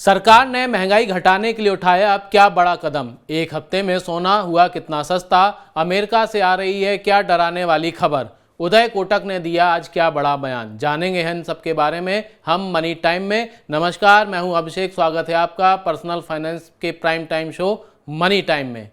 सरकार ने महंगाई घटाने के लिए उठाया अब क्या बड़ा कदम। एक हफ्ते में सोना हुआ कितना सस्ता। अमेरिका से आ रही है क्या डराने वाली खबर। उदय कोटक ने दिया आज क्या बड़ा बयान। जानेंगे इन सबके बारे में हम मनी टाइम में। नमस्कार, मैं हूं अभिषेक। स्वागत है आपका पर्सनल फाइनेंस के prime time show money time में।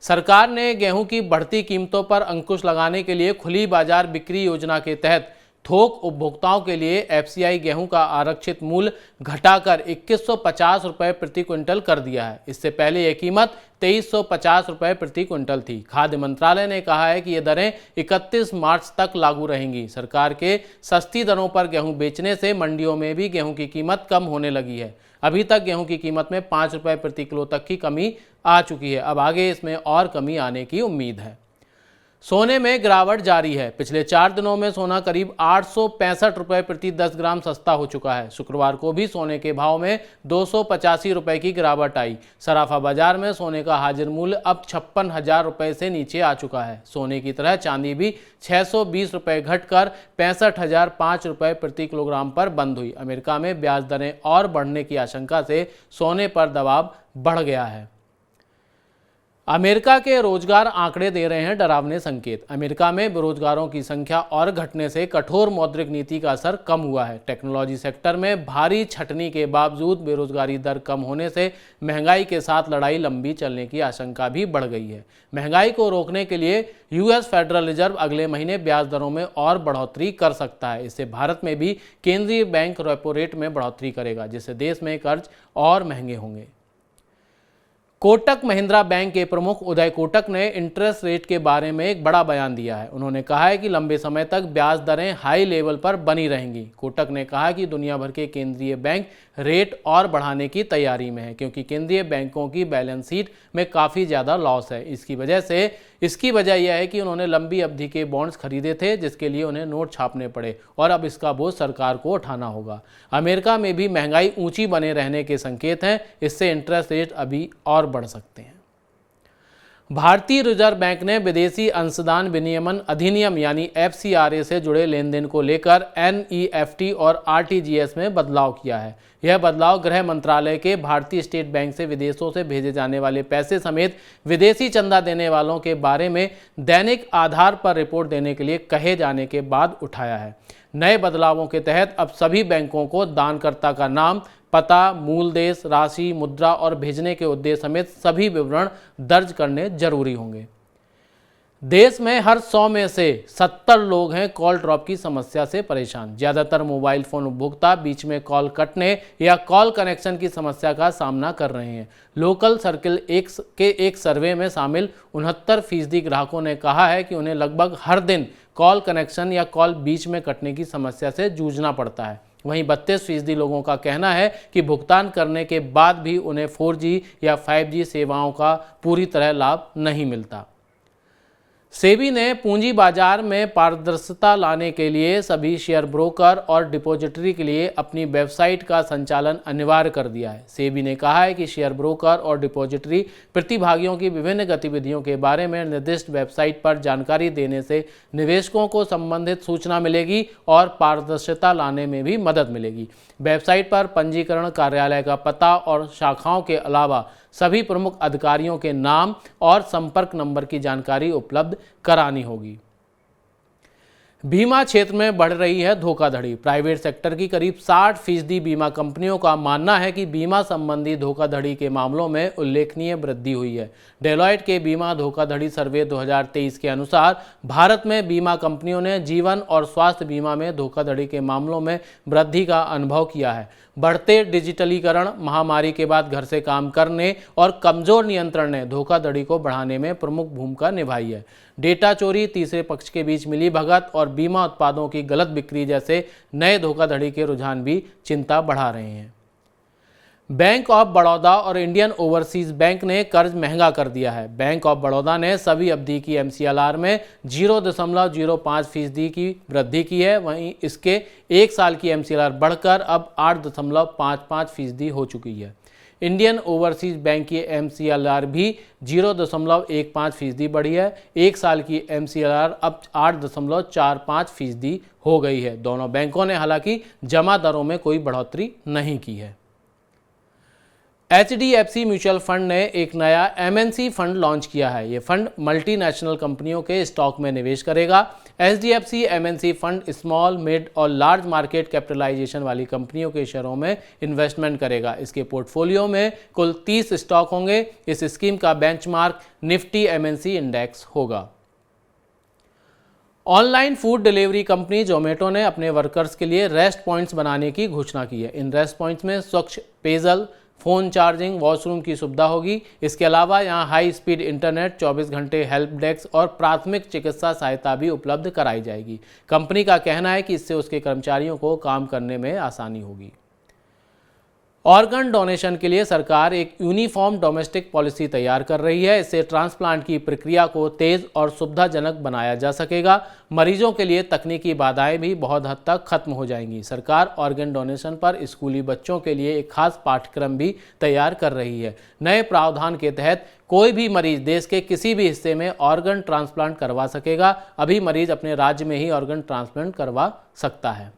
सरकार ने गेहूं की बढ़ती कीमतों पर अंकुश लगाने के लिए खुली बाजार बिक्री योजना के तहत थोक उपभोक्ताओं के लिए एफसीआई गेहूं का आरक्षित मूल्य घटाकर 2150 रुपये प्रति क्विंटल कर दिया है। इससे पहले यह कीमत 2350 रुपये प्रति क्विंटल थी। खाद्य मंत्रालय ने कहा है कि ये दरें 31 मार्च तक लागू रहेंगी। सरकार के सस्ती दरों पर गेहूं बेचने से मंडियों में भी गेहूं की कीमत कम होने लगी है। अभी तक गेहूं की कीमत में 5 रुपये प्रति किलो तक की कमी आ चुकी है। अब आगे इसमें और कमी आने की उम्मीद है। सोने में गिरावट जारी है। पिछले 4 दिनों में सोना करीब 865 रुपये प्रति 10 ग्राम सस्ता हो चुका है। शुक्रवार को भी सोने के भाव में 285 रुपये की गिरावट आई। सराफा बाजार में सोने का हाजिर मूल्य अब 56,000 रुपये से नीचे आ चुका है। सोने की तरह चांदी भी 620 रुपये घटकर 65,005 रुपये प्रति किलोग्राम पर बंद हुई। अमेरिका में ब्याज दरें और बढ़ने की आशंका से सोने पर दबाव बढ़ गया है। अमेरिका के रोजगार आंकड़े दे रहे हैं डरावने संकेत। अमेरिका में बेरोजगारों की संख्या और घटने से कठोर मौद्रिक नीति का असर कम हुआ है। टेक्नोलॉजी सेक्टर में भारी छंटनी के बावजूद बेरोजगारी दर कम होने से महंगाई के साथ लड़ाई लंबी चलने की आशंका भी बढ़ गई है। महंगाई को रोकने के लिए यूएस फेडरल रिजर्व अगले महीने ब्याज दरों में और बढ़ोतरी कर सकता है। इससे भारत में भी केंद्रीय बैंक रेपो रेट में बढ़ोतरी करेगा, जिससे देश में कर्ज और महंगे होंगे। कोटक महिंद्रा बैंक के प्रमुख उदय कोटक ने इंटरेस्ट रेट के बारे में एक बड़ा बयान दिया है। उन्होंने कहा है कि लंबे समय तक ब्याज दरें हाई लेवल पर बनी रहेंगी। कोटक ने कहा कि दुनिया भर के केंद्रीय बैंक रेट और बढ़ाने की तैयारी में है, क्योंकि केंद्रीय बैंकों की बैलेंस शीट में काफ़ी ज़्यादा लॉस है। इसकी वजह यह है कि उन्होंने लंबी अवधि के बॉन्ड्स खरीदे थे, जिसके लिए उन्हें नोट छापने पड़े और अब इसका बोझ सरकार को उठाना होगा। अमेरिका में भी महंगाई ऊंची बने रहने के संकेत हैं। इससे इंटरेस्ट रेट अभी और बढ़ सकते हैं। भारतीय रिजर्व बैंक ने विदेशी अंशदान विनियमन अधिनियम यानी एफसीआरए से जुड़े लेन देन को लेकर एनईएफटी और आरटीजीएस में बदलाव किया है। यह बदलाव गृह मंत्रालय के भारतीय स्टेट बैंक से विदेशों से भेजे जाने वाले पैसे समेत विदेशी चंदा देने वालों के बारे में दैनिक आधार पर रिपोर्ट देने के लिए कहे जाने के बाद उठाया है। नए बदलावों के तहत अब सभी बैंकों को दानकर्ता का नाम, पता, मूल देश, राशि, मुद्रा और भेजने के उद्देश्य समेत सभी विवरण दर्ज करने जरूरी होंगे। देश में हर 100 में से 70 लोग हैं कॉल ड्रॉप की समस्या से परेशान। ज़्यादातर मोबाइल फ़ोन उपभोक्ता बीच में कॉल कटने या कॉल कनेक्शन की समस्या का सामना कर रहे हैं। लोकल सर्किल के एक सर्वे में शामिल 69% ग्राहकों ने कहा है कि उन्हें लगभग हर दिन कॉल कनेक्शन या कॉल बीच में कटने की समस्या से जूझना पड़ता है। वहीं 32% लोगों का कहना है कि भुगतान करने के बाद भी उन्हें 4G या 5G सेवाओं का पूरी तरह लाभ नहीं मिलता। सेबी ने पूंजी बाजार में पारदर्शिता लाने के लिए सभी शेयर ब्रोकर और डिपॉजिटरी के लिए अपनी वेबसाइट का संचालन अनिवार्य कर दिया है। सेबी ने कहा है कि शेयर ब्रोकर और डिपॉजिटरी प्रतिभागियों की विभिन्न गतिविधियों के बारे में निर्दिष्ट वेबसाइट पर जानकारी देने से निवेशकों को संबंधित सूचना मिलेगी और पारदर्शिता लाने में भी मदद मिलेगी। वेबसाइट पर पंजीकरण, कार्यालय का पता और शाखाओं के अलावा सभी प्रमुख अधिकारियों के नाम और संपर्क नंबर की जानकारी उपलब्ध करानी होगी। बीमा क्षेत्र में बढ़ रही है धोखाधड़ी। प्राइवेट सेक्टर की करीब 60% बीमा कंपनियों का मानना है कि बीमा संबंधी धोखाधड़ी के मामलों में उल्लेखनीय वृद्धि हुई है। डेलॉयट के बीमा धोखाधड़ी सर्वे 2023 के अनुसार भारत में बीमा कंपनियों ने जीवन और स्वास्थ्य बीमा में धोखाधड़ी के मामलों में वृद्धि का अनुभव किया है। बढ़ते डिजिटलीकरण, महामारी के बाद घर से काम करने और कमजोर नियंत्रण ने धोखाधड़ी को बढ़ाने में प्रमुख भूमिका निभाई है। डेटा चोरी, तीसरे पक्ष के बीच मिलीभगत और बीमा उत्पादों की गलत बिक्री जैसे नए धोखाधड़ी के रुझान भी चिंता बढ़ा रहे हैं। बैंक ऑफ बड़ौदा और इंडियन ओवरसीज बैंक ने कर्ज महंगा कर दिया है। बैंक ऑफ बड़ौदा ने सभी अवधि की MCLR में 0.05% की वृद्धि की है। वहीं इसके एक साल की MCLR बढ़कर अब 8.55% हो चुकी है। इंडियन ओवरसीज बैंक की MCLR भी 0.15% बढ़ी है। एक साल की MCLR अब 8.45% हो गई है। दोनों बैंकों ने हालांकि जमा दरों में कोई बढ़ोतरी नहीं की है। HDFC म्यूचुअल फंड ने एक नया MNC फंड लॉन्च किया है। ये फंड मल्टीनेशनल कंपनियों के स्टॉक में निवेश करेगा। HDFC MNC fund small, mid और लार्ज मार्केट कैपिटलाइजेशन वाली कंपनियों के शेयरों में इन्वेस्टमेंट करेगा। इसके पोर्टफोलियो में कुल 30 स्टॉक होंगे। इस स्कीम का बेंचमार्क निफ्टी MNC इंडेक्स होगा। Online food delivery company Zomato ने अपने वर्कर्स के लिए रेस्ट पॉइंट्स बनाने की घोषणा की है। इन रेस्ट पॉइंट्स में स्वच्छ पेयजल, फ़ोन चार्जिंग, वॉशरूम की सुविधा होगी। इसके अलावा यहां हाई स्पीड इंटरनेट, 24 घंटे हेल्प डेस्क और प्राथमिक चिकित्सा सहायता भी उपलब्ध कराई जाएगी। कंपनी का कहना है कि इससे उसके कर्मचारियों को काम करने में आसानी होगी। ऑर्गन डोनेशन के लिए सरकार एक यूनिफॉर्म डोमेस्टिक पॉलिसी तैयार कर रही है। इससे ट्रांसप्लांट की प्रक्रिया को तेज और सुविधाजनक बनाया जा सकेगा। मरीजों के लिए तकनीकी बाधाएं भी बहुत हद तक खत्म हो जाएंगी। सरकार ऑर्गन डोनेशन पर स्कूली बच्चों के लिए एक खास पाठ्यक्रम भी तैयार कर रही है। नए प्रावधान के तहत कोई भी मरीज देश के किसी भी हिस्से में ऑर्गन ट्रांसप्लांट करवा सकेगा। अभी मरीज अपने राज्य में ही ऑर्गन ट्रांसप्लांट करवा सकता है।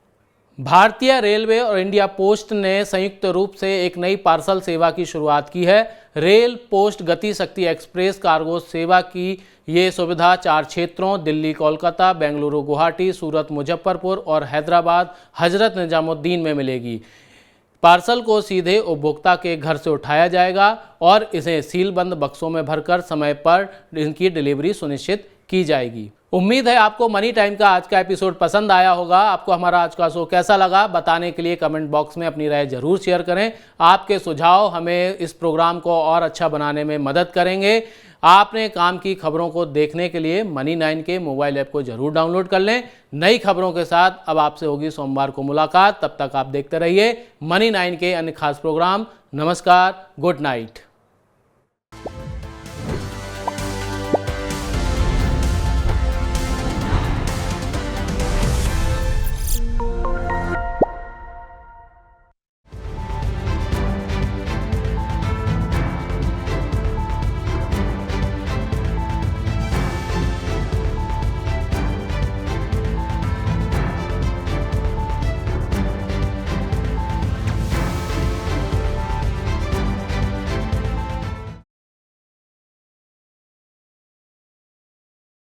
भारतीय रेलवे और इंडिया पोस्ट ने संयुक्त रूप से एक नई पार्सल सेवा की शुरुआत की है। रेल पोस्ट गति शक्ति एक्सप्रेस कार्गो सेवा की ये सुविधा 4 क्षेत्रों दिल्ली, कोलकाता, बेंगलुरु, गुवाहाटी, सूरत, मुजफ्फरपुर और हैदराबाद हजरत निजामुद्दीन में मिलेगी। पार्सल को सीधे उपभोक्ता के घर से उठाया जाएगा और इसे सीलबंद बक्सों में भरकर समय पर इनकी डिलीवरी सुनिश्चित की जाएगी। उम्मीद है आपको मनी टाइम का आज का एपिसोड पसंद आया होगा। आपको हमारा आज का शो कैसा लगा बताने के लिए कमेंट बॉक्स में अपनी राय जरूर शेयर करें। आपके सुझाव हमें इस प्रोग्राम को और अच्छा बनाने में मदद करेंगे। आपने काम की खबरों को देखने के लिए मनी 9 के मोबाइल ऐप को जरूर डाउनलोड कर लें। नई खबरों के साथ अब आपसे होगी सोमवार को मुलाकात। तब तक आप देखते रहिए मनी 9 के अन्य खास प्रोग्राम। नमस्कार, गुड नाइट।